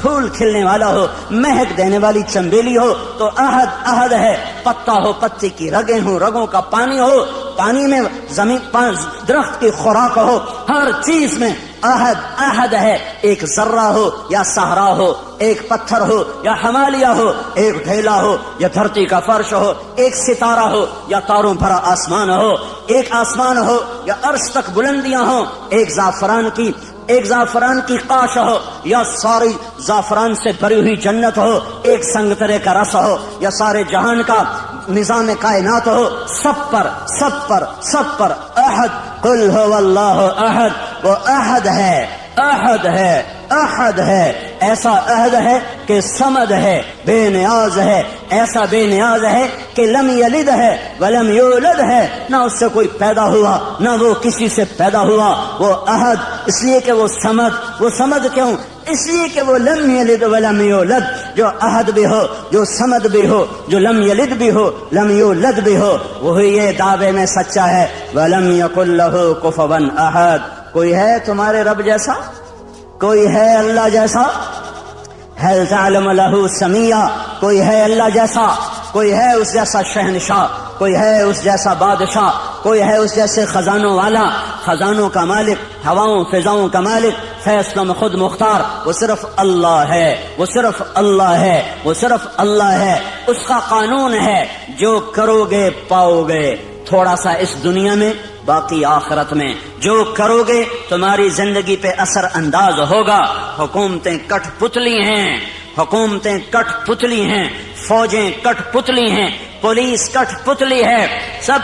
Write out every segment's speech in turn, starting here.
پھول کھلنے والا ہو، مہک دینے والی چنبیلی ہو تو احد احد ہے، پتا ہو پتے کی رگیں ہوں، رگوں کا پانی ہو، پانی میں زمین درخت کی خوراک ہو، ہر چیز میں احد احد ہے۔ ایک ذرہ ہو یا صحرا ہو، ایک پتھر ہو یا ہمالیہ ہو، ایک ڈھیلا ہو یا دھرتی کا فرش ہو، ایک ستارہ ہو یا تاروں بھرا آسمان ہو، ایک آسمان ہو یا عرش تک بلندیاں ہوں، ایک زعفران کی قاش ہو یا ساری زعفران سے بھری ہوئی جنت ہو، ایک سنگترے کا رس ہو یا سارے جہان کا نظام کائنات ہو، سب پر احد، قل هو اللہ احد، وہ احد ہے، ایسا احد ہے کہ صمد ہے، بے نیاز ہے، ایسا بے نیاز ہے کہ لم یلد ہے ولم یولد ہے، نہ اس سے کوئی پیدا ہوا نہ وہ کسی سے پیدا ہوا، وہ احد، اس لیے کہ وہ صمد کیوں؟ اس لیے کہ وہ لم یلد ولم یولد، جو احد بھی ہو، جو صمد بھی ہو، جو لم یلد بھی ہو، لم یولد بھی ہو، وہی یہ دعوے میں سچا ہے، ولم یکن لہ کفوا احد۔ کوئی ہے تمہارے رب جیسا؟ کوئی ہے اللہ جیسا؟ هل تعلم له سمیہ؟ کوئی ہے اللہ جیسا؟ کوئی ہے اس جیسا شہنشاہ؟ کوئی ہے اس جیسا بادشاہ؟ کوئی ہے اس جیسے خزانوں والا، خزانوں کا مالک، ہواؤں فضاؤں کا مالک، فیصلوں میں خود مختار؟ وہ صرف اللہ ہے، وہ صرف اللہ ہے، وہ صرف اللہ ہے۔ اس کا قانون ہے، جو کرو گے پاؤ گے، تھوڑا سا اس دنیا میں، باقی آخرت میں۔ جو کرو گے تمہاری زندگی پہ اثر انداز ہوگا۔ حکومتیں کٹ پتلی ہیں، فوجیں کٹ پتلی ہیں، پولیس کٹ پتلی ہے، سب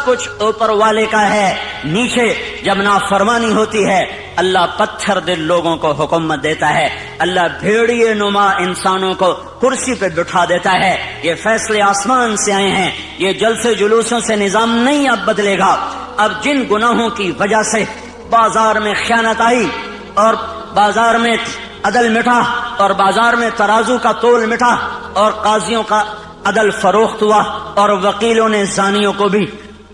کچھ اوپر والے کا ہے۔ نیچے جب نافرمانی ہوتی ہے، اللہ پتھر دل لوگوں کو حکومت دیتا ہے، اللہ بھیڑیے نما انسانوں کو کرسی پہ بٹھا دیتا ہے۔ یہ فیصلے آسمان سے آئے ہیں، یہ جلسے جلوسوں سے نظام نہیں اب بدلے گا۔ اب جن گناہوں کی وجہ سے بازار میں خیانت آئی اور بازار میں عدل مٹا اور بازار میں ترازو کا تول مٹا اور قاضیوں کا عدل فروخت ہوا اور وکیلوں نے زانیوں کو بھی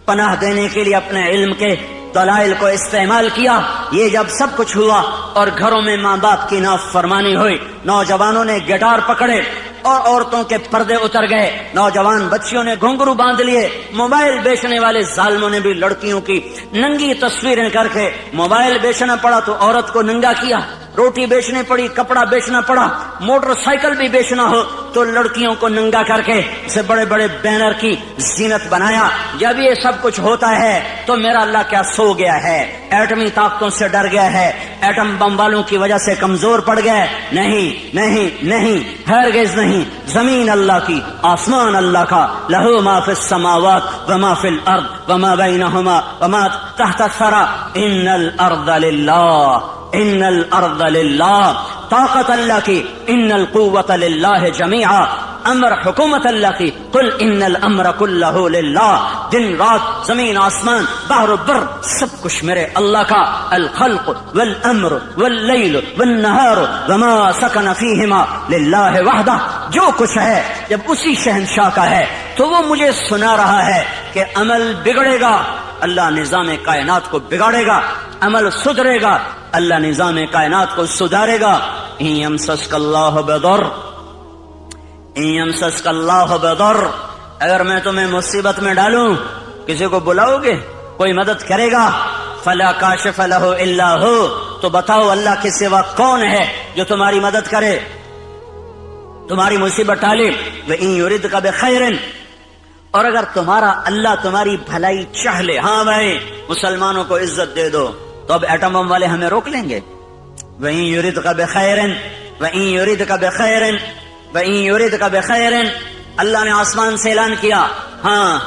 پناہ دینے کے لیے اپنے علم کے دلائل کو استعمال کیا، یہ جب سب کچھ ہوا اور گھروں میں ماں باپ کی نافرمانی ہوئی، نوجوانوں نے گٹار پکڑے اور عورتوں کے پردے اتر گئے، نوجوان بچیوں نے گھنگرو باندھ لیے، موبائل بیچنے والے ظالموں نے بھی لڑکیوں کی ننگی تصویریں کر کے، موبائل بیچنا پڑا تو عورت کو ننگا کیا، روٹی بیچنی پڑی، کپڑا بیچنا پڑا، موٹر سائیکل بھی بیچنا ہو تو لڑکیوں کو ننگا کر کے اسے بڑے بڑے بینر کی زینت بنایا۔ جب یہ سب کچھ ہوتا ہے تو میرا اللہ کیا سو گیا ہے؟ ایٹمی طاقتوں سے ڈر گیا ہے؟ ایٹم بم والوں کی وجہ سے کمزور پڑ گیا ہے؟ نہیں، ہرگز نہیں۔ زمین اللہ کی، آسمان اللہ کا، لہو ما فی السماوات وما فی الارض وما بینہما وما تحت الثری، ان الارض للہ، طاقت اللہ کی، ان القوت للہ جمیعا، امر حکومت اللہ کی، قل ان الامر کلہ للہ، دن رات، زمین آسمان، بحر و بر، سب کچھ میرے اللہ کا، الخلق والامر واللیل والنہار وما سکن فیہما للہ وحدہ، جو کچھ ہے جب اسی شہنشاہ کا ہے تو وہ مجھے سنا رہا ہے کہ عمل بگڑے گا، اللہ نظام کائنات کو بگاڑے گا، عمل سدھرے گا، اللہ نظام کائنات کو سدھارے گا۔ ان یمسسک اللہ بضر، اگر میں تمہیں مصیبت میں ڈالوں، کسی کو بلاؤ گے؟ کوئی مدد کرے گا؟ فلا کاشف لہ الا ہو، تو بتاؤ اللہ کے سوا کون ہے جو تمہاری مدد کرے، تمہاری مصیبت ٹالے؟ وَإِن يُرِدْكَ بِخَيْرٍ، اور اگر تمہارا اللہ تمہاری بھلائی چاہ لے، ہاں بھائی مسلمانوں کو عزت دے دو، تو اب ایٹم بم والے ہمیں روک لیں گے؟ وَإِن يُرِدْكَ بِخَيْرٍ وَإِن يُرِدْكَ بِخَيْرٍ وَإِن يُرِدْكَ بِخَيْرٍ، اللہ نے آسمان سے اعلان کیا، ہاں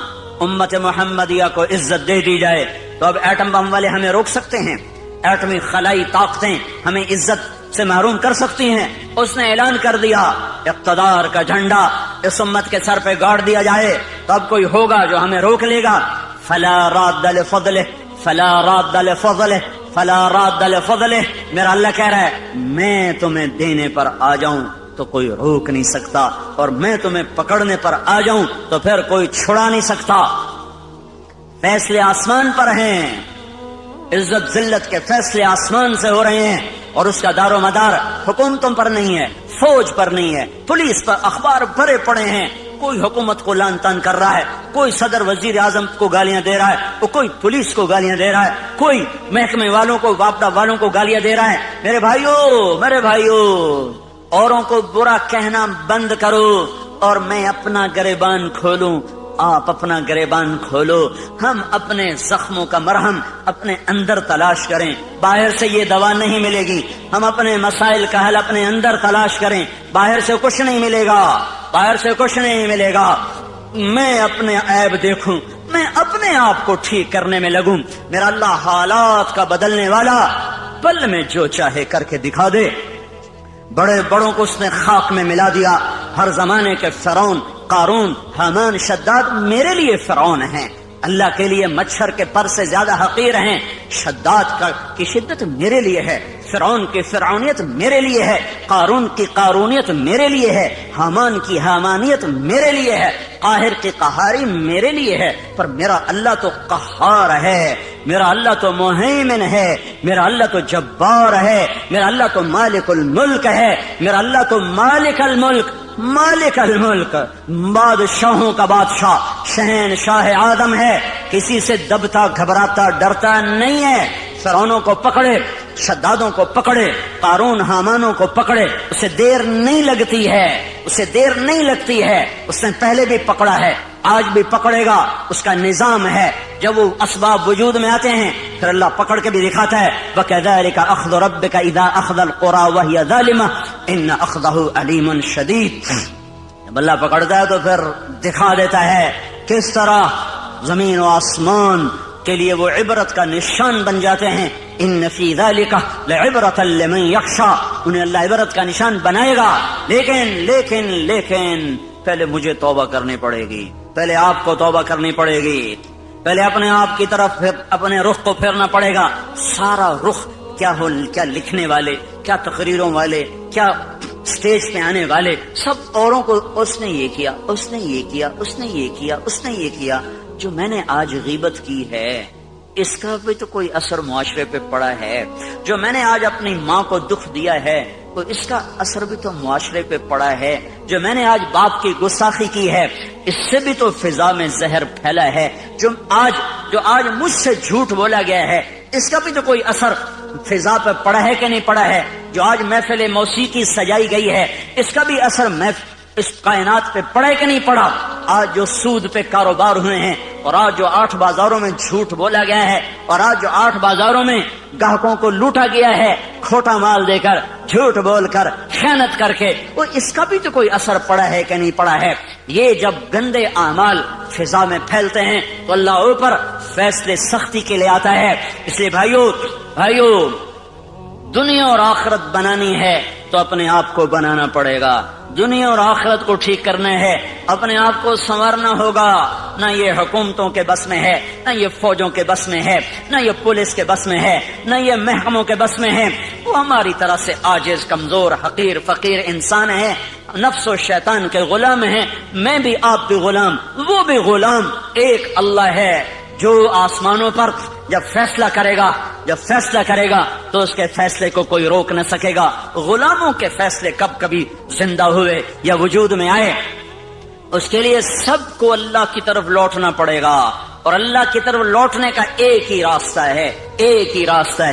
امت محمدیہ کو عزت دے دی جائے، تو اب ایٹم بم والے ہمیں روک سکتے ہیں؟ ایٹمی خلائی طاقتیں ہمیں عزت سے محروم کر سکتی ہیں؟ اس نے اعلان کر دیا، اقتدار کا جھنڈا اس امت کے سر پہ گاڑ دیا جائے تو اب کوئی ہوگا جو ہمیں روک لے گا؟ فلا راد لفضلہ، فلا راد لفضلہ، فلا راد لفضلہ، میرا اللہ کہہ رہا ہے میں تمہیں دینے پر آ جاؤں تو کوئی روک نہیں سکتا، اور میں تمہیں پکڑنے پر آ جاؤں تو پھر کوئی چھڑا نہیں سکتا۔ فیصلے آسمان پر ہیں، عزت ذلت کے فیصلے آسمان سے ہو رہے ہیں، اور اس کا دار و مدار حکومتوں پر نہیں ہے، فوج پر نہیں ہے، پولیس پر اخبار بھرے پڑے ہیں، کوئی حکومت کو لان تان کر رہا ہے، کوئی صدر وزیر اعظم کو گالیاں دے رہا ہے، کوئی پولیس کو گالیاں دے رہا ہے، کوئی محکمے والوں کو، واپڈا والوں کو گالیاں دے رہا ہے۔ میرے بھائیو اوروں کو برا کہنا بند کرو اور میں اپنا گریبان کھولوں، آپ اپنا گریبان کھولو۔ ہم اپنے زخموں کا مرہم اپنے اندر تلاش کریں، باہر سے یہ دوا نہیں ملے گی۔ ہم اپنے مسائل کا حل اپنے اندر تلاش کریں، باہر سے کچھ نہیں ملے گا، باہر سے کچھ نہیں ملے گا۔ میں اپنے عیب دیکھوں، میں اپنے آپ کو ٹھیک کرنے میں لگوں، میرا اللہ حالات کا بدلنے والا، پل میں جو چاہے کر کے دکھا دے۔ بڑے بڑوں کو اس نے خاک میں ملا دیا، ہر زمانے کے فرعون، قارون، حامان، شداد میرے لیے فرعون ہیں، اللہ کے لیے مچھر کے پر سے زیادہ حقیر ہیں۔ شداد کی شدت میرے لیے ہے، فرعون کی فرعونیت میرے لیے ہے، قارون کی قارونیت میرے لیے ہے، حامان کی حامانیت میرے لیے ہے، قاہر کی قہاری میرے لیے ہے، پر میرا اللہ تو قہار ہے، میرا اللہ تو مہیمن ہے، میرا اللہ تو جبار ہے، میرا اللہ تو مالک الملک ہے، میرا اللہ تو مالک الملک، بادشاہوں کا بادشاہ، شہنشاہ آدم ہے، کسی سے دبتا گھبراتا ڈرتا نہیں ہے۔ فرعونوں کو پکڑے، شدادوں کو پکڑے، قارون حامانوں کو پکڑے، اسے دیر نہیں لگتی ہے، اسے دیر نہیں لگتی ہے، اس نے پہلے بھی پکڑا ہے، آج بھی پکڑے گا، اس کا نظام ہے۔ جب وہ اسباب وجود میں آتے ہیں پھر اللہ پکڑ کے بھی دکھاتا ہے، وَكَذَلِكَ أَخْذُ رَبِّكَ إِذَا أَخْذَ الْقُرَى وَهِيَ ظَالِمَةٌ إِنَّ أَخْذَهُ أَلِيمٌ شَدِيدٌ۔ جب اللہ پکڑتا ہے تو پھر دکھا دیتا ہے کس طرح زمین و آسمان کے لیے وہ عبرت کا نشان بن جاتے ہیں۔ ان فی ذلک لعبرۃ لمن یخشی، انہیں اللہ عبرت کا نشان بنائے گا، لیکن پہلے مجھے توبہ کرنی پڑے گی، پہلے آپ کو توبہ کرنی پڑے گی، پہلے اپنے آپ کی طرف اپنے رخ کو پھیرنا پڑے گا۔ سارا رخ کیا لکھنے والے، کیا تقریروں والے، کیا سٹیج پہ آنے والے، سب اوروں کو اس نے یہ کیا، اس نے یہ کیا، اس نے یہ کیا، اس نے یہ کیا۔ جو میں نے آج غیبت کی ہے اس کا بھی تو کوئی اثر معاشرے پہ پڑا ہے، جو میں نے آج اپنی ماں کو دکھ دیا ہے تو اس کا اثر بھی تو معاشرے پہ پڑا ہے، جو میں نے آج باپ کی گستاخی کی ہے اس سے بھی تو فضا میں زہر پھیلا ہے، جو آج مجھ سے جھوٹ بولا گیا ہے اس کا بھی تو کوئی اثر فضا پہ پڑا ہے کہ نہیں پڑا ہے، جو آج محفل موسیقی سجائی گئی ہے اس کا بھی اثر اس کائنات پہ پڑا ہے کہ نہیں پڑا۔ آج جو سود پہ کاروبار ہوئے ہیں اور آج جو 8 بازاروں میں جھوٹ بولا گیا ہے اور آج جو 8 بازاروں میں گاہکوں کو لوٹا گیا ہے کھوٹا مال دے کر، جھوٹ بول کر، خیانت کر کے، وہ اس کا بھی تو کوئی اثر پڑا ہے کہ نہیں پڑا ہے۔ یہ جب گندے اعمال فضا میں پھیلتے ہیں تو اللہ اوپر فیصلے سختی کے لیے آتا ہے۔ اس لیے بھائیو دنیا اور آخرت بنانی ہے تو اپنے آپ کو بنانا پڑے گا، دنیا اور آخرت کو ٹھیک کرنا ہے، اپنے آپ کو سنوارنا ہوگا۔ نہ یہ حکومتوں کے بس میں ہے، نہ یہ فوجوں کے بس میں ہے، نہ یہ پولیس کے بس میں ہے، نہ یہ محکموں کے بس میں ہے، وہ ہماری طرح سے عاجز، کمزور، حقیر، فقیر انسان ہے، نفس و شیطان کے غلام ہیں، میں بھی، آپ بھی غلام، وہ بھی غلام۔ ایک اللہ ہے جو آسمانوں پر جب فیصلہ کرے گا تو اس کے فیصلے کو کوئی روک نہ سکے گا۔ غلاموں کے فیصلے کبھی زندہ ہوئے یا وجود میں آئے، اس کے لیے سب کو اللہ کی طرف لوٹنا پڑے گا، اور اللہ کی طرف لوٹنے کا ایک ہی راستہ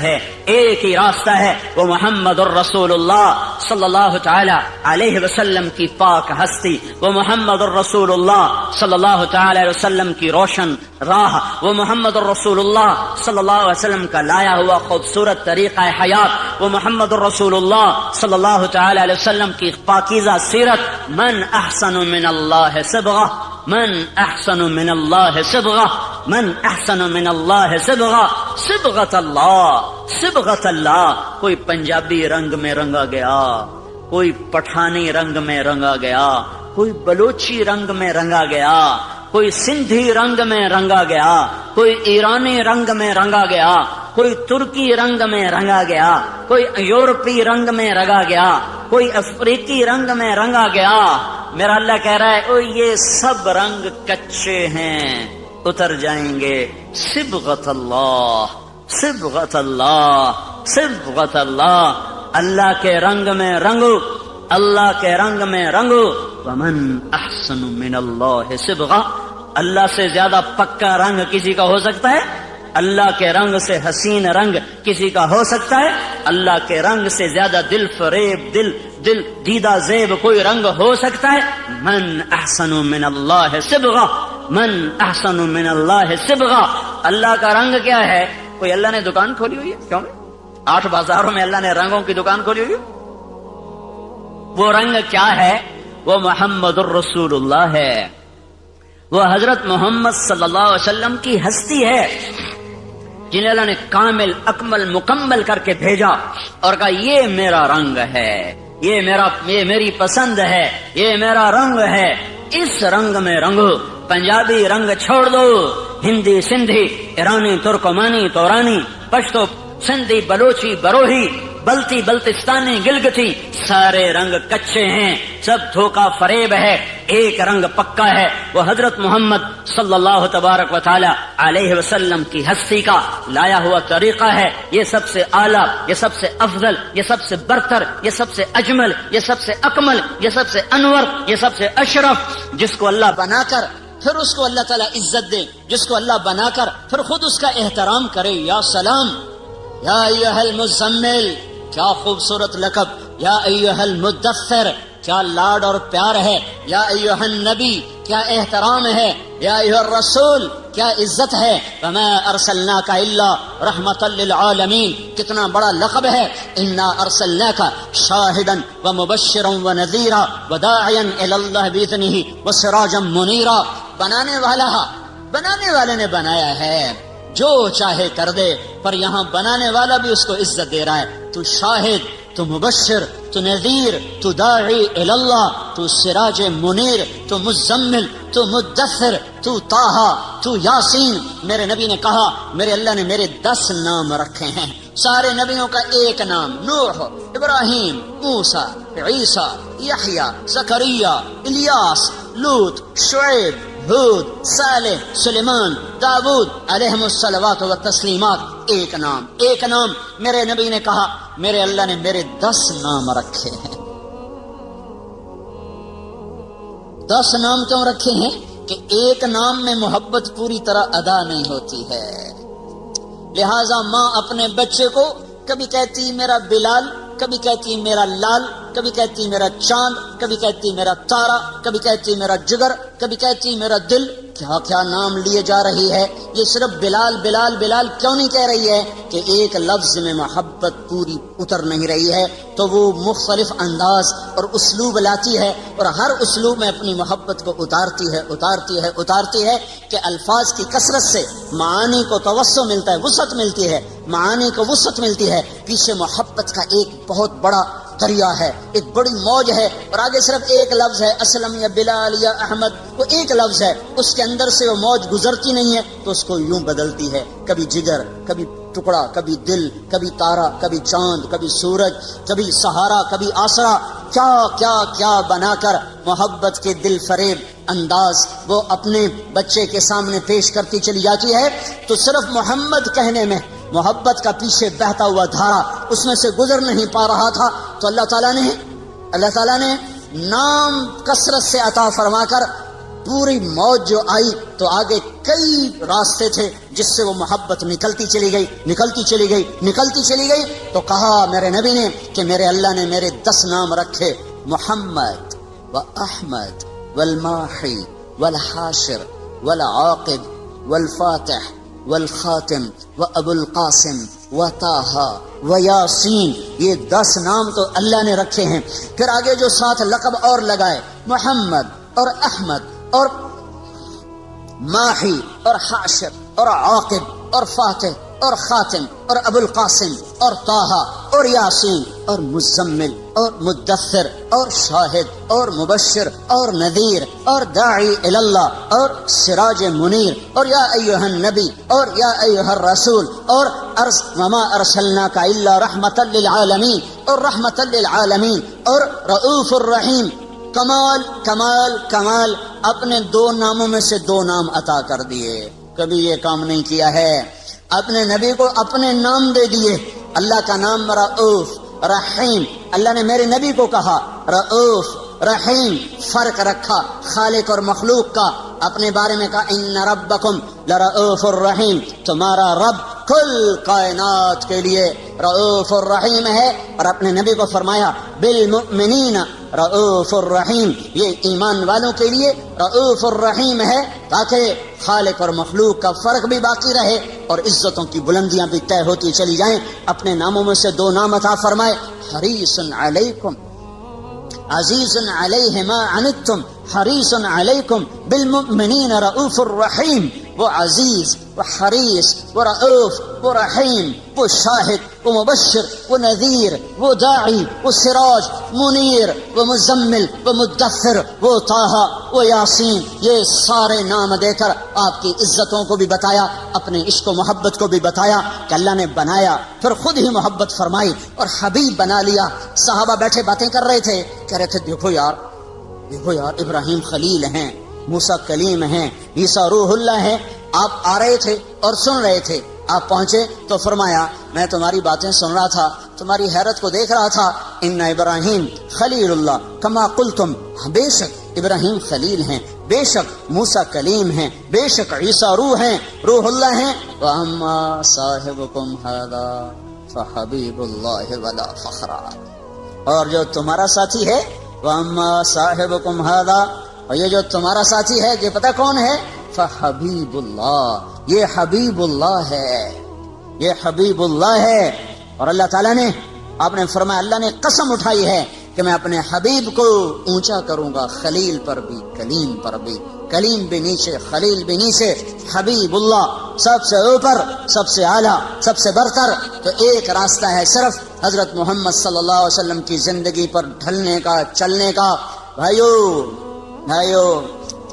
ہے، وہ محمد الرسول اللہ صلی اللہ تعالی علیہ وسلم کی پاک ہستی، وہ محمد الرسول اللہ صلی اللہ تعالی علیہ وسلم کی روشن راہ، وہ محمد الرسول اللہ صلی اللہ علیہ وسلم کا لایا ہوا خوبصورت طریقہ حیات، وہ محمد الرسول اللہ صلی اللہ تعالی علیہ وسلم کی پاکیزہ سیرت۔ من احسن من اللہ صبغہ، من احسن من اللہ صبغہ، من احسن من اللہ صبغہ، صبغۃ اللہ۔ کوئی پنجابی رنگ میں رنگا گیا، کوئی پٹھانی رنگ میں رنگا گیا، کوئی بلوچی رنگ میں رنگا گیا، کوئی سندھی رنگ میں رنگا گیا، کوئی ایرانی رنگ میں رنگا گیا، کوئی ترکی رنگ میں رنگا گیا، کوئی یورپی رنگ میں رنگا گیا، کوئی افریقی رنگ میں رنگا گیا۔ میرا اللہ کہہ رہا ہے او یہ سب رنگ کچے ہیں، اتر جائیں گے۔ صبغۃ اللہ، صبغۃ اللہ، صبغۃ اللہ، اللہ کے رنگ میں رنگو، اللہ کے رنگ میں رنگو. ومن احسن من اللہ صبغہ، اللہ سے زیادہ پکا رنگ کسی کا ہو سکتا ہے؟ اللہ کے رنگ سے حسین رنگ کسی کا ہو سکتا ہے؟ اللہ کے رنگ سے زیادہ دل فریب، دل دیدہ زیب کوئی رنگ ہو سکتا ہے؟ من احسن من اللہ صبغہ، من احسن من اللہ صبغہ. اللہ کا رنگ کیا ہے؟ کوئی اللہ نے دکان کھولی ہوئی ہے؟ کیوں نہیں؟ 8 بازاروں میں اللہ نے رنگوں کی دکان کھولی ہوئی ہے. وہ رنگ کیا ہے؟ وہ محمد الرسول اللہ ہے، وہ حضرت محمد صلی اللہ علیہ وسلم کی ہستی ہے جنہیں اللہ نے کامل اکمل مکمل کر کے بھیجا اور کہا یہ میرا رنگ ہے، یہ میری پسند ہے، یہ میرا رنگ ہے. اس رنگ میں رنگو. پنجابی رنگ چھوڑ دو، ہندی سندھی، ایرانی ترکمانی تورانی، پشتو سندھی بلوچی بروہی، بلتی بلتستانی گلگتی، سارے رنگ کچے ہیں، سب دھوکہ فریب ہے. ایک رنگ پکا ہے، وہ حضرت محمد صلی اللہ تبارک و تعالی علیہ وسلم کی ہستی کا لایا ہوا طریقہ ہے. یہ سب سے اعلیٰ، یہ سب سے افضل، یہ سب سے برتر، یہ سب سے اجمل، یہ سب سے اکمل، یہ سب سے انور، یہ سب سے اشرف. جس کو اللہ بنا کر پھر اس کو اللہ تعالیٰ عزت دے، جس کو اللہ بنا کر پھر خود اس کا احترام کرے. یا سلام، یا ایھا المزمل، کیا خوبصورت لقب. یا ایھا المدثر، کیا لاڈ اور پیار ہے. یا ایھا النبی، کیا احترام ہے. یا ایھا الرسول، کیا عزت ہے. وما ارسلناک الا رحمۃ للعالمین، کتنا بڑا لقب ہے. انا ارسلناک شاہدا ومبشرا ونذیرا وداعیا الی اللہ باذنہ وسراجا منیرا. بنانے والے نے بنایا ہے، جو چاہے کر دے، پر یہاں بنانے والا بھی اس کو عزت دے رہا ہے. تو شاہد، تو مبشر، تو نذیر، تو داعی الی اللہ، تو سراج منیر، تو مزمل، تو مدثر، تو طٰہٰ، تو یاسین. میرے نبی نے کہا میرے اللہ نے میرے 10 نام رکھے ہیں. سارے نبیوں کا ایک نام، نوح، ابراہیم، موسیٰ، عیسیٰ، یحییٰ، زکریا، الیاس، لوط، شعیب، ہود، صالح، سلیمان، داؤد علیہم الصلوات والتسلیمات. ایک نام. میرے نبی نے کہا میرے اللہ نے میرے 10 نام رکھے ہیں. 10 نام کیوں رکھے ہیں؟ کہ ایک نام میں محبت پوری طرح ادا نہیں ہوتی ہے. لہذا ماں اپنے بچے کو کبھی کہتی میرا بلال، کبھی کہتی میرا لال، کبھی کہتی میرا چاند، کبھی کہتی میرا تارا، کبھی کہتی میرا جگر، کبھی کہتی میرا دل. کیا کیا نام لیے جا رہی ہے. یہ صرف بلال بلال بلال کیوں نہیں کہہ رہی ہے؟ کہ ایک لفظ میں محبت پوری اتر نہیں رہی ہے، تو وہ مختلف انداز اور اسلوب لاتی ہے، اور ہر اسلوب میں اپنی محبت کو اتارتی ہے کہ الفاظ کی کثرت سے معانی کو توسع ملتا ہے، وسعت ملتی ہے، معانی کو وسعت ملتی ہے. پیچھے محبت کا ایک بہت بڑا دریا ہے، ایک بڑی موج ہے، اور آگے صرف ایک لفظ ہے، اسلم یا بلال یا احمد. وہ ایک لفظ ہے، اس کے اندر سے وہ موج گزرتی نہیں ہے، تو اس کو یوں بدلتی ہے، کبھی جگر، کبھی ٹکڑا، کبھی دل، کبھی تارا، کبھی چاند، کبھی سورج، کبھی سہارا، کبھی آسرا. کیا کیا کیا بنا کر محبت کے دل فریب انداز وہ اپنے بچے کے سامنے پیش کرتی چلی جاتی ہے. تو صرف محمد کہنے میں محبت کا پیچھے بہتا ہوا دھارا اس میں سے گزر نہیں پا رہا تھا. تو اللہ تعالیٰ نے نام کثرت سے عطا فرما کر پوری موج جو آئی، تو آگے کئی راستے تھے جس سے وہ محبت نکلتی چلی گئی. تو کہا میرے نبی نے کہ میرے اللہ نے میرے 10 نام رکھے، محمد و احمد والماحی والحاشر والعاقب والفاتح والخاتم و ابو القاسم و طٰہٰ و یاسین. یہ 10 نام تو اللہ نے رکھے ہیں. پھر آگے جو 7 لقب اور لگائے، محمد اور احمد اور ماحی اور حاشر اور عاقب اور فاتح اور خاتم اور ابو القاسم اور طٰہٰ اور یاسین اور مزمل اور مدثر اور شاہد اور مبشر اور نذیر اور داعی الی اللہ اور سراج منیر اور یا ایھا النبی اور یا ایھا الرسول اور وما ارسلناک الا رحمۃ للعالمین اور رحمۃ للعالمین اور رؤوف الرحیم. کمال کمال کمال. اپنے 2 ناموں میں سے 2 نام عطا کر دیے. کبھی یہ کام نہیں کیا ہے. اپنے نبی کو اپنے نام دے دیے. اللہ کا نام رؤوف، رحیم. اللہ نے میرے نبی کو کہا رؤوف رحیم، فرق رکھا خالق اور مخلوق کا. اپنے بارے میں کہا ان ربکم لرؤوف الرحیم، تمہارا رب کل کائنات کے لیے رؤوف الرحیم ہے. اور اپنے نبی کو فرمایا بالمؤمنین رؤوف الرحیم، یہ ایمان والوں کے لیے رؤوف الرحیم ہے، تاکہ خالق اور مخلوق کا فرق بھی باقی رہے اور عزتوں کی بلندیاں بھی طے ہوتی چلی جائیں. اپنے ناموں میں سے 2 نام عطا فرمائے، حریص علیکم، عزیز علیہ ما عنتم، حریص علیکم بالمؤمنین رؤوف الرحیم. وہ عزیز، وہ حریص، وہ رؤوف، وہ رحیم، وہ شاہد، وہ مبشر، وہ نذیر، وہ داعی، وہ سراج منیر، وہ مزمل، وہ مدثر، وہ طٰہٰ، وہ یاسین. یہ سارے نام دے کر آپ کی عزتوں کو بھی بتایا، اپنے عشق و محبت کو بھی بتایا کہ اللہ نے بنایا، پھر خود ہی محبت فرمائی اور حبیب بنا لیا. صحابہ بیٹھے باتیں کر رہے تھے، کہہ رہے تھے دیکھو یار ابراہیم خلیل ہیں، موسیٰ کلیم ہیں، عیسیٰ روح اللہ ہیں. آپ آ رہے تھے اور سن رہے تھے. آپ پہنچے تو فرمایا میں تمہاری باتیں سن رہا تھا، تمہاری حیرت کو دیکھ رہا تھا. ان ابراہیم خلیل اللہ کما قلتم، بے شک ابراہیم خلیل ہیں، بے شک موسیٰ کلیم ہیں، بے شک عیسیٰ روح اللہ ہیں. واما صاحبکم ھذا فحبیب اللہ ولا فخرا، اور جو تمہارا ساتھی ہے واما صاحبکم ھذا، اور یہ جو تمہارا ساتھی ہے یہ پتہ کون ہے؟ فحبیب اللہ، یہ حبیب اللہ ہے، یہ حبیب اللہ ہے. اور اللہ تعالیٰ نے، آپ نے فرمایا اللہ نے قسم اٹھائی ہے کہ میں اپنے حبیب کو اونچا کروں گا، خلیل پر بھی کلیم پر بھی، کلیم بھی نیچے خلیل بھی نیچے، حبیب اللہ سب سے اوپر، سب سے اعلیٰ، سب سے برتر. تو ایک راستہ ہے صرف حضرت محمد صلی اللہ علیہ وسلم کی زندگی پر ڈھلنے کا، چلنے کا. بھائیو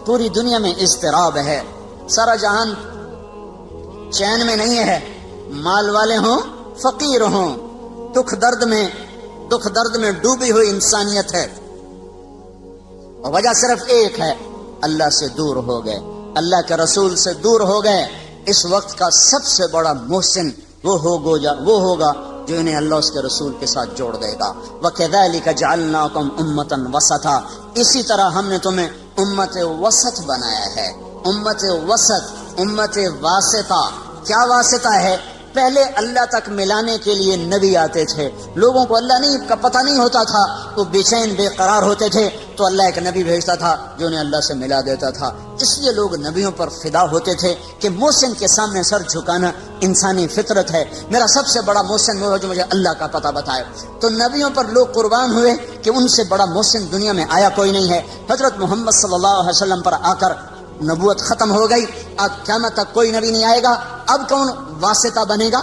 پوری دنیا میں اضطراب ہے، سارا جہان چین میں نہیں ہے. مال والے ہوں فقیر ہوں، دکھ درد میں ڈوبی ہوئی انسانیت ہے. اور وجہ صرف ایک ہے، اللہ سے دور ہو گئے، اللہ کے رسول سے دور ہو گئے. اس وقت کا سب سے بڑا محسن وہ ہوگا جو انہیں اللہ اس کے رسول کے ساتھ جوڑ دے گا. وَكَذَلِكَ جَعَلْنَاكُمْ أُمَّةً وَسَطًا، اسی طرح ہم نے تمہیں امت وسط بنایا ہے. امت وسط، امت واسطہ. کیا واسطہ ہے؟ پہلے اللہ تک ملانے کے لیے نبی آتے تھے، لوگوں کو اللہ کا پتہ نہیں ہوتا تھا، وہ بے چین بے قرار ہوتے تھے، تو اللہ ایک نبی بھیجتا تھا جو انہیں اللہ سے ملا دیتا تھا. اس لیے لوگ نبیوں پر فدا ہوتے تھے کہ محسن کے سامنے سر جھکانا انسانی فطرت ہے. میرا سب سے بڑا محسن وہ ہے جو مجھے اللہ کا پتہ بتائے. تو نبیوں پر لوگ قربان ہوئے کہ ان سے بڑا محسن دنیا میں آیا کوئی نہیں ہے. حضرت محمد صلی اللہ علیہ وسلم پر آ کر نبوت ختم ہو گئی، اب قیامت تک کوئی نبی نہیں آئے گا. اب کون واسطہ بنے گا؟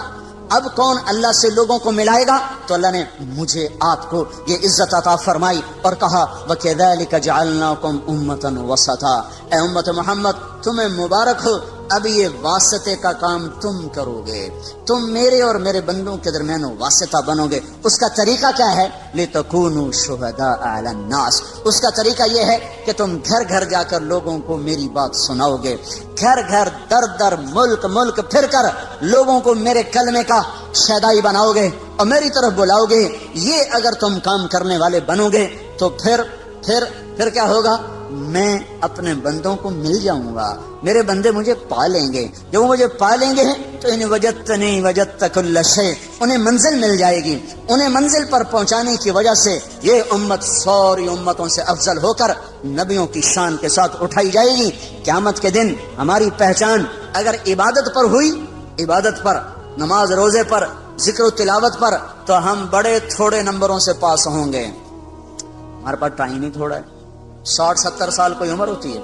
اب کون اللہ سے لوگوں کو ملائے گا؟ تو اللہ نے مجھے آپ کو یہ عزت عطا فرمائی اور کہا وَكَذَلِكَ جَعَلْنَاكُمْ أُمَّةً وَسَطًا، اے امت محمد تمہیں مبارک ہو، اب یہ واسطے کا کام تم کرو گے، تم میرے اور میرے بندوں کے درمیان واسطہ بنو گے. اس کا طریقہ کیا ہے؟ لِتَكُونُوا شُهَدَاءَ عَلَى النَّاسِ، اس کا طریقہ یہ ہے کہ تم گھر گھر جا کر لوگوں کو میری بات سناؤ گے، گھر گھر در در ملک پھر کر لوگوں کو میرے کلمے کا شیدائی بناؤ گے اور میری طرف بلاؤ گے. یہ اگر تم کام کرنے والے بنو گے تو پھر کیا ہوگا؟ میں اپنے بندوں کو مل جاؤں گا، میرے بندے مجھے پالیں گے. جب وہ مجھے پالیں گے تو انہیں وجدت کل شیء، انہیں منزل مل جائے گی. انہیں منزل پر پہنچانے کی وجہ سے یہ امت ساری امتوں سے افضل ہو کر نبیوں کی شان کے ساتھ اٹھائی جائے گی. قیامت کے دن ہماری پہچان اگر عبادت پر ہوئی، عبادت پر، نماز روزے پر، ذکر و تلاوت پر، تو ہم بڑے تھوڑے نمبروں سے پاس ہوں گے. ہمارے پاس ٹائم ہی تھوڑا ہے، 60-70 سال کوئی عمر ہوتی ہے.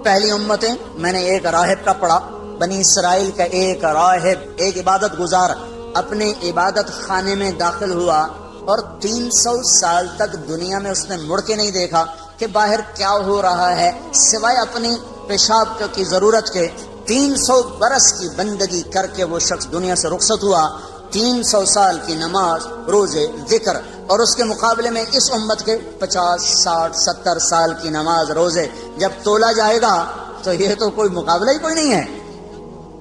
پہلی امتیں میں نے ایک راہب کا پڑھا، بنی اسرائیل کا ایک راہب، ایک عبادت گزار اپنے عبادت خانے میں داخل ہوا اور 300 سال تک دنیا میں اس نے مڑ کے نہیں دیکھا کہ باہر کیا ہو رہا ہے سوائے اپنی پیشاب کی ضرورت کے. 300 برس کی بندگی کر کے وہ شخص دنیا سے رخصت ہوا. 300 سال کی نماز، روزے، ذکر، اور اس کے مقابلے میں اس امت کے 50, 60, 70 سال کی نماز، روزے جب تولا جائے گا تو یہ تو کوئی مقابلہ ہی کوئی نہیں ہے،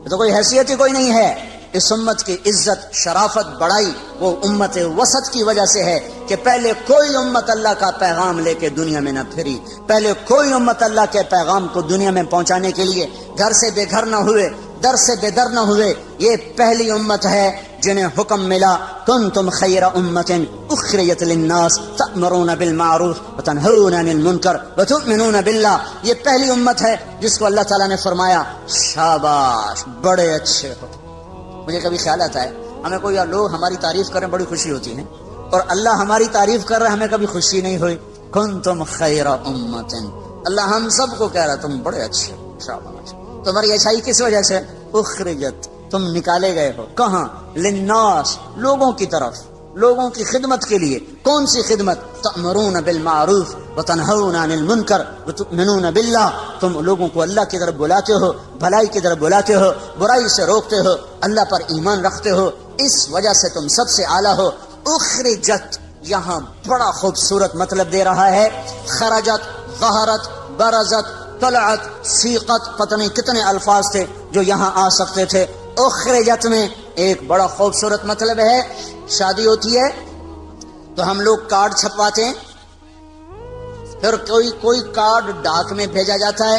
یہ تو کوئی حیثیت ہی کوئی نہیں ہے. اس امت کی عزت شرافت بڑائی وہ امت وسط کی وجہ سے ہے کہ پہلے کوئی امت اللہ کا پیغام لے کے دنیا میں نہ پھری، پہلے کوئی امت اللہ کے پیغام کو دنیا میں پہنچانے کے لیے گھر سے بے گھر نہ ہوئے، در سے بے در نہ ہوئے۔ یہ پہلی امت ہے جنہیں حکم ملا کنتم خیر امت اخرجت للناس تأمرون بالمعروف وتنہون عن المنکر وتؤمنون باللہ۔ یہ پہلی امت ہے جس کو اللہ تعالیٰ نے فرمایا شاباش بڑے اچھے ہو۔ مجھے کبھی خیال آتا ہے ہمیں کوئی لوگ ہماری تعریف کریں بڑی خوشی ہوتی ہے، اور اللہ ہماری تعریف کر رہا ہے ہمیں کبھی خوشی نہیں ہوئی۔ کنتم خیر امت، اللہ ہم سب کو کہہ رہا تم بڑے اچھے ہو، شاباش۔ تمہاری اچھائی کس وجہ سے؟ اخرجت، تم نکالے گئے ہو کہاں؟ للناس، لوگوں کی طرف، لوگوں کی خدمت کے لیے۔ کون سی خدمت؟ تأمرون بالمعروف وتنہون عن المنکر وتؤمنون باللہ، تم لوگوں کو اللہ کی طرف بلاتے ہو، بھلائی کی طرف بلاتے ہو، برائی سے روکتے ہو، اللہ پر ایمان رکھتے ہو، اس وجہ سے تم سب سے اعلیٰ ہو۔ اخرجت یہاں بڑا خوبصورت مطلب دے رہا ہے، خرجت، ظہرت، برزت، طلعت، سیقت، پتہ نہیں کتنے الفاظ تھے جو یہاں آ سکتے تھے۔ اخرجت میں ایک بڑا خوبصورت مطلب ہے، شادی ہوتی ہے تو ہم لوگ کارڈ چھپواتے ہیں، پھر کوئی کارڈ ڈاک میں بھیجا جاتا ہے،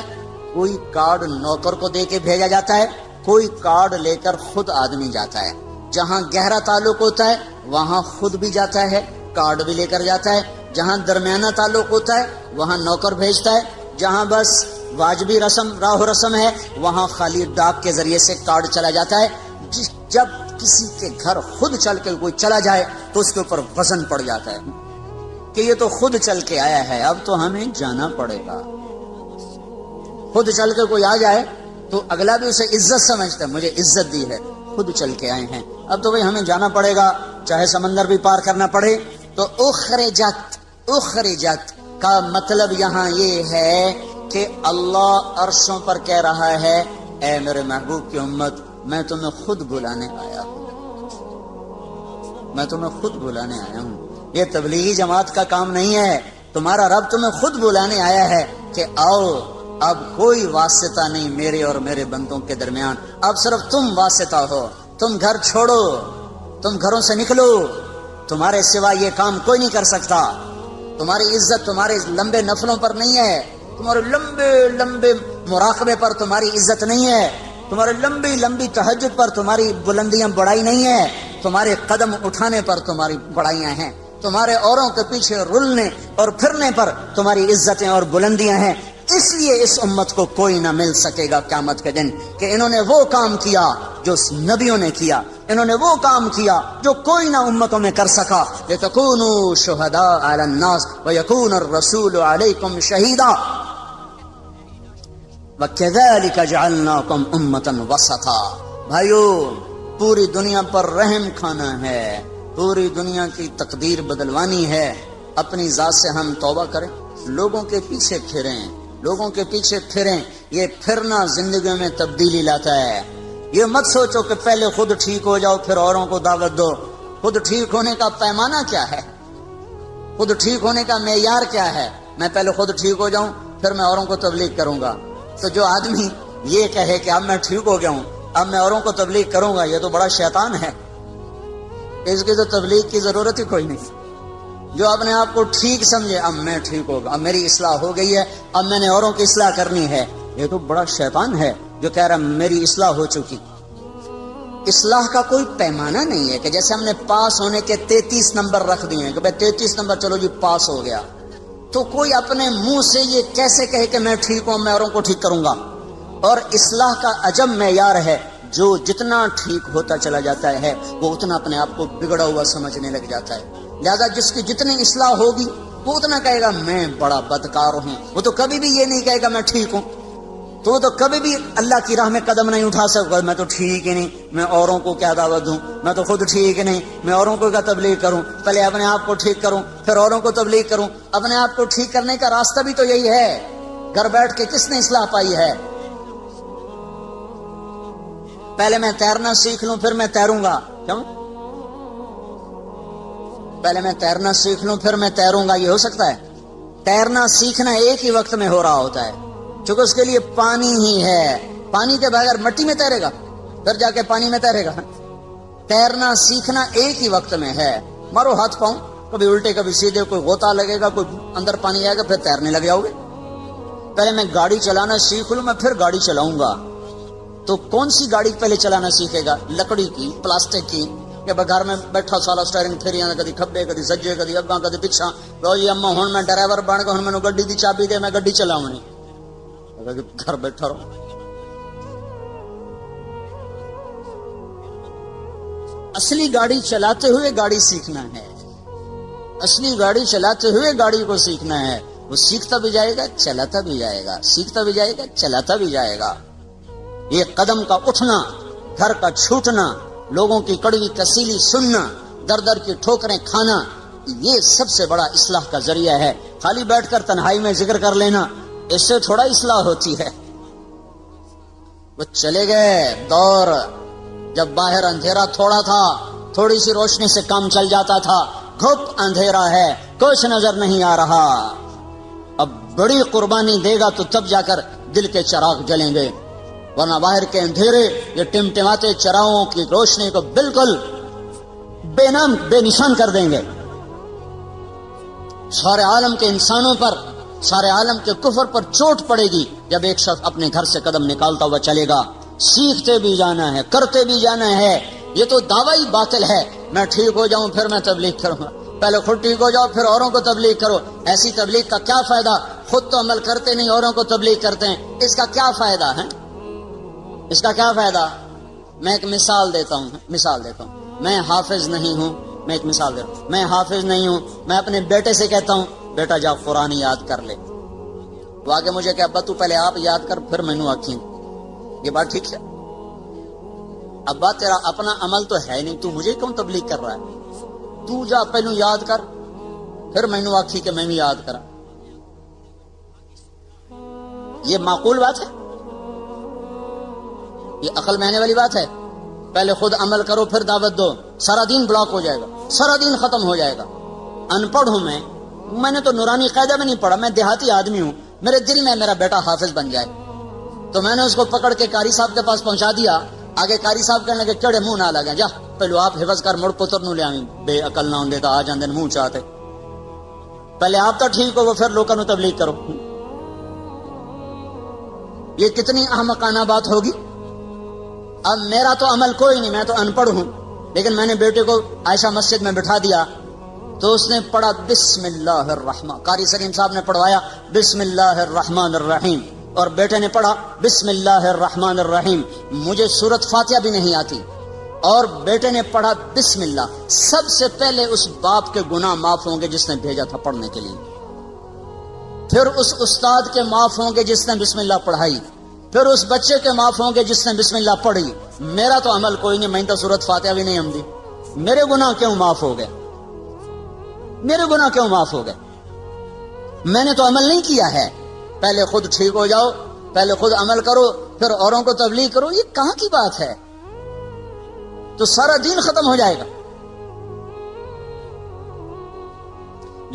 کوئی کارڈ نوکر کو دے کے بھیجا جاتا ہے، کوئی کارڈ لے کر خود آدمی جاتا ہے۔ جہاں گہرا تعلق ہوتا ہے وہاں خود بھی جاتا ہے، کارڈ بھی لے کر جاتا ہے۔ جہاں درمیانہ تعلق ہوتا ہے وہاں نوکر بھیجتا ہے۔ جہاں بس واجبی رسم راہ و رسم ہے وہاں خالی ڈاک کے ذریعے سے کارڈ چلا جاتا ہے۔ جب کسی کے گھر خود چل کے کوئی چلا جائے تو اس کے اوپر وزن پڑ جاتا ہے کہ یہ تو خود چل کے آیا ہے، اب تو ہمیں جانا پڑے گا۔ خود چل کے کوئی آ جائے تو اگلا بھی اسے عزت سمجھتا ہے، مجھے عزت دی ہے، خود چل کے آئے ہیں، اب تو بھئی ہمیں جانا پڑے گا، چاہے سمندر بھی پار کرنا پڑے۔ تو اخرجت کا مطلب یہاں یہ ہے کہ اللہ عرشوں پر کہہ رہا ہے اے میرے محبوب کی امت، میں تمہیں خود بلانے آیا ہوں، میں تمہیں خود بلانے آیا ہوں۔ یہ تبلیغی جماعت کا کام نہیں ہے، تمہارا رب تمہیں خود بلانے آیا ہے کہ آؤ، اب کوئی واسطہ نہیں میرے اور میرے بندوں کے درمیان، اب صرف تم واسطہ ہو۔ تم گھر چھوڑو، تم گھروں سے نکلو، تمہارے سوا یہ کام کوئی نہیں کر سکتا۔ تمہاری عزت تمہارے لمبے نفلوں پر نہیں ہے، تمہارے لمبے لمبے مراقبے پر تمہاری عزت نہیں ہے، تمہارے لمبی لمبی تہجد پر تمہاری بلندیاں بڑائی نہیں ہے، تمہارے قدم اٹھانے پر تمہاری بڑائیاں ہیں، تمہارے اوروں کے پیچھے رلنے اور پھرنے پر تمہاری عزتیں اور بلندیاں ہیں۔ اس لیے اس امت کو کوئی نہ مل سکے گا قیامت کے دن کہ انہوں نے وہ کام کیا جو نبیوں نے کیا، انہوں نے وہ کام کیا جو کوئی نہ امتوں میں کر سکا۔ لِتَكُونُوا شُهَدَاءَ عَلَى النَّاسِ وَيَكُونَ الرَّسُولُ عَلَيْكُمْ شَهِيدًا وَكَذَلِكَ جَعَلْنَاكُمْ أُمَّةً وَسَطًا۔ بھائیو، پوری دنیا پر رحم کھانا ہے، پوری دنیا کی تقدیر بدلوانی ہے، اپنی ذات سے ہم توبہ کریں، لوگوں کے پیچھے پھریں، لوگوں کے پیچھے پھریں۔ یہ پھرنا زندگی میں تبدیلی لاتا ہے۔ یہ مت سوچو کہ پہلے خود ٹھیک ہو جاؤ پھر اوروں کو دعوت دو۔ خود ٹھیک ہونے کا پیمانہ کیا ہے؟ خود ٹھیک ہونے کا معیار کیا ہے؟ میں پہلے خود ٹھیک ہو جاؤں پھر میں اوروں کو تبلیغ کروں گا۔ تو جو آدمی یہ کہے کہ اب میں ٹھیک ہو گیا ہوں اب میں اوروں کو تبلیغ کروں گا، یہ تو بڑا شیطان ہے، اس کی تو تبلیغ کی ضرورت ہی کوئی نہیں۔ جو اپنے آپ کو ٹھیک سمجھے اب میں ٹھیک ہوگا، اب میری اصلاح ہو گئی ہے، اب میں نے اوروں کی اصلاح کرنی ہے، یہ تو بڑا شیطان ہے جو کہہ رہا میری اصلاح ہو چکی۔ اصلاح کا کوئی پیمانہ نہیں ہے کہ جیسے ہم نے پاس ہونے کے 33 نمبر رکھ دیے ہیں کہ بھائی 33 نمبر چلو جی پاس ہو گیا، تو کوئی اپنے منہ سے یہ کیسے کہے کہ میں ٹھیک ہوں میں اوروں کو ٹھیک کروں گا۔ اور اصلاح کا عجب معیار ہے، جو جتنا ٹھیک ہوتا چلا جاتا ہے وہ اتنا اپنے آپ کو بگڑا ہوا سمجھنے لگ جاتا ہے۔ لہذا جس کی جتنی اصلاح ہوگی وہ اتنا کہے گا میں بڑا بدکار ہوں، وہ تو کبھی بھی یہ نہیں کہے گا میں ٹھیک ہوں، تو وہ تو کبھی بھی اللہ کی راہ میں قدم نہیں اٹھا سکتا، میں تو ٹھیک ہی نہیں، میں اوروں کو کیا دعوت دوں، میں تو خود ٹھیک نہیں، میں اوروں کو کیا تبلیغ کروں، پہلے اپنے آپ کو ٹھیک کروں پھر اوروں کو تبلیغ کروں۔ اپنے آپ کو ٹھیک کرنے کا راستہ بھی تو یہی ہے، گھر بیٹھ کے کس نے اصلاح پائی ہے؟ پہلے میں تیرنا سیکھ لوں پھر میں تیروں گا، کیوں؟ پہلے میں تیرنا سیکھ لوں پھر میں تیروں گا، یہ ہو سکتا ہے؟ تیرنا سیکھنا ایک ہی وقت میں ہو رہا ہوتا ہے، چونکہ اس کے لیے پانی ہی ہے، پانی کے بغیر مٹی میں تیرے گا پھر جا کے پانی میں تیرے گا، تیرنا سیکھنا ایک ہی وقت میں ہے. مارو ہاتھ پاؤں کبھی الٹے کبھی سیدھے, کوئی غوطہ لگے گا, کوئی اندر پانی آئے گا, پھر تیرنے لگ جاؤ گے. پہلے میں گاڑی چلانا سیکھ لوں, میں پھر گاڑی چلاؤں گا. تو کون سی گاڑی پہلے چلانا سیکھے گا؟ لکڑی کی, پلاسٹک کی, کہ گھر میں بیٹھا سالا سٹیئرنگ پھیریاں کدی کھبے کدی سجے کدی اگاں کدی پچھا, لو جی اما ہن میں ڈرائیور بن گیا, ہن مینوں گڈی دی چابی دے, میں گڈی چلاونی. گھر بیٹھا رہو. اصلی گاڑی چلاتے ہوئے گاڑی سیکھنا ہے. اصلی گاڑی چلاتے ہوئے گاڑی کو سیکھنا ہے. وہ سیکھتا بھی جائے گا, چلاتا بھی جائے گا, سیکھتا بھی جائے گا, چلاتا بھی جائے گا. یہ قدم کا اٹھنا, گھر کا چھوٹنا, لوگوں کی کڑوی کسیلی سننا, در در کی ٹھوکریں کھانا, یہ سب سے بڑا اصلاح کا ذریعہ ہے. خالی بیٹھ کر تنہائی میں ذکر کر لینا, اس سے تھوڑا اصلاح ہوتی ہے. وہ چلے گئے دور جب باہر اندھیرا تھوڑا تھا, تھوڑی سی روشنی سے کام چل جاتا تھا. گھپ اندھیرا ہے, کچھ نظر نہیں آ رہا. اب بڑی قربانی دے گا تو تب جا کر دل کے چراغ جلیں گے, ورنہ باہر کے اندھیرے یہ ٹمٹماتے چراغوں کی روشنی کو بالکل بے نام بے نشان کر دیں گے. سارے عالم کے انسانوں پر, سارے عالم کے کفر پر چوٹ پڑے گی جب ایک شخص اپنے گھر سے قدم نکالتا ہوا چلے گا. سیکھتے بھی جانا ہے, کرتے بھی جانا ہے. یہ تو دعوی باطل ہے, میں ٹھیک ہو جاؤں پھر میں تبلیغ کروں گا. پہلے خود ٹھیک ہو جاؤ پھر اوروں کو تبلیغ کرو. ایسی تبلیغ کا کیا فائدہ؟ خود تو عمل کرتے نہیں, اوروں کو تبلیغ کرتے ہیں. اس کا کیا فائدہ ہے؟ اس کا کیا فائدہ؟ میں ایک مثال دیتا ہوں. میں حافظ نہیں ہوں, میں ایک مثال دیتا ہوں. میں حافظ نہیں ہوں, میں اپنے بیٹے سے کہتا ہوں بیٹا جا قرآن یاد کر لے. وہ آگے مجھے کہ ابا تو پہلے آپ یاد کر پھر مینوں آکھیں. یہ بات ٹھیک ہے؟ ابا تیرا اپنا عمل تو ہے نہیں, تو مجھے کیوں تبلیغ کر رہا ہے؟ تو جا پہلو یاد کر پھر مینوں آکھی کہ میں بھی یاد کرا. یہ معقول بات ہے؟ یہ عقل میں آنے والی بات ہے؟ پہلے خود عمل کرو پھر دعوت دو. سارا دین بلاک ہو جائے گا, سارا دین ختم ہو جائے گا. ان پڑھ ہوں میں نے تو نورانی قاعدہ میں نہیں پڑھا, میں دیہاتی آدمی ہوں. میرے دل میں میرا بیٹا حافظ بن جائے تو میں نے اس کو پکڑ کے قاری صاحب کے پاس پہنچا دیا. آگے قاری صاحب کہنے لگے کیڑے منہ نہ لگے, جا پہلو آپ حفظ کر مڑ پتر نو لے آئیں. بے عقل نہ ہوندے تا آ جاندے منہ چاہتے. پہلے آپ تو ٹھیک ہو, وہ پھر لوگوں کو تبلیغ کرو. یہ کتنی احمقانہ بات ہوگی. اب میرا تو عمل کوئی نہیں, میں تو ان پڑھ ہوں, لیکن میں نے بیٹے کو عائشہ مسجد میں بٹھا دیا تو اس نے پڑھا بسم اللہ الرحمن. قاری سلیم صاحب نے پڑھوایا بسم اللہ الرحمن الرحیم, اور بیٹے نے پڑھا بسم اللہ الرحمن الرحیم. مجھے سورت فاتحہ بھی نہیں آتی, اور بیٹے نے پڑھا بسم اللہ. سب سے پہلے اس باپ کے گناہ معاف ہوں گے جس نے بھیجا تھا پڑھنے کے لیے, پھر اس استاد کے معاف ہوں گے جس نے بسم اللہ پڑھائی, پھر اس بچے کے معاف ہوں گے جس نے بسم اللہ پڑھی. میرا تو عمل کوئی نہیں, میں تو سورت فاتحہ بھی نہیں ہمدی. میرے گناہ کیوں معاف ہو گئے؟ میرے گناہ کیوں معاف ہو گئے؟ میں نے تو عمل نہیں کیا ہے. پہلے خود ٹھیک ہو جاؤ, پہلے خود عمل کرو پھر اوروں کو تبلیغ کرو. یہ کہاں کی بات ہے؟ تو سارا دین ختم ہو جائے گا.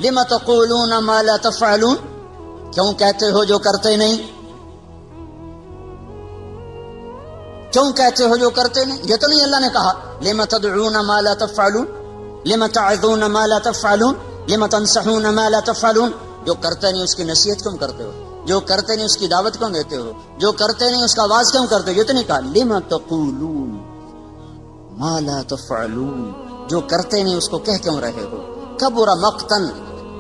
لم تقولون ما لا تفعلون, کیوں کہتے ہو جو کرتے نہیں؟ کیوں کہتے ہو جو کرتے نہیں؟ یہ تو نہیں اللہ نے کہا لم تدعون ما لا تفعلون, لم تعظون ما لا تفعلون, لم تنصحون ما لا تفعلون. جو کرتے نہیں اس کی نصیحت کیوں کرتے ہو؟ جو کرتے نہیں اس کی دعوت کیوں دیتے ہو؟ جو کرتے نہیں اس کا آواز کیوں کرتے ہو؟ یہ تو نہیں کہا لم تقولون ما لا تفعلون, جو کرتے نہیں اس کو کہہ کیوں رہے ہو؟ کبر مقتن,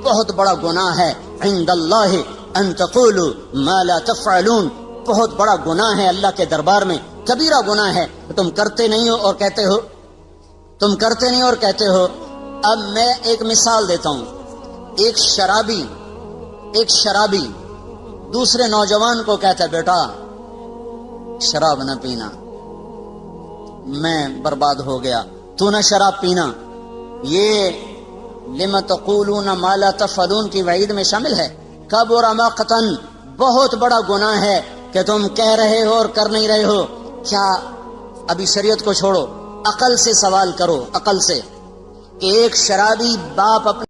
بہت بڑا گناہ ہے, عند اللہ ان تقولوا ما لا تفعلون, بہت بڑا گناہ ہے اللہ کے دربار میں, کبیرہ گناہ ہے. تم کرتے نہیں ہو اور کہتے ہو, تم کرتے نہیں اور کہتے ہو. اب میں ایک مثال دیتا ہوں. ایک شرابی دوسرے نوجوان کو کہتا ہے بیٹا شراب نہ پینا, میں برباد ہو گیا, تو نہ شراب پینا. یہ لم تقولون ما لا تفعلون کی وعید میں شامل ہے. کبر مقتن, بہت بڑا گناہ ہے کہ تم کہہ رہے ہو اور کر نہیں رہے ہو. کیا ابھی شریعت کو چھوڑو, عقل سے سوال کرو, عقل سے, کہ ایک شرابی باپ اپنے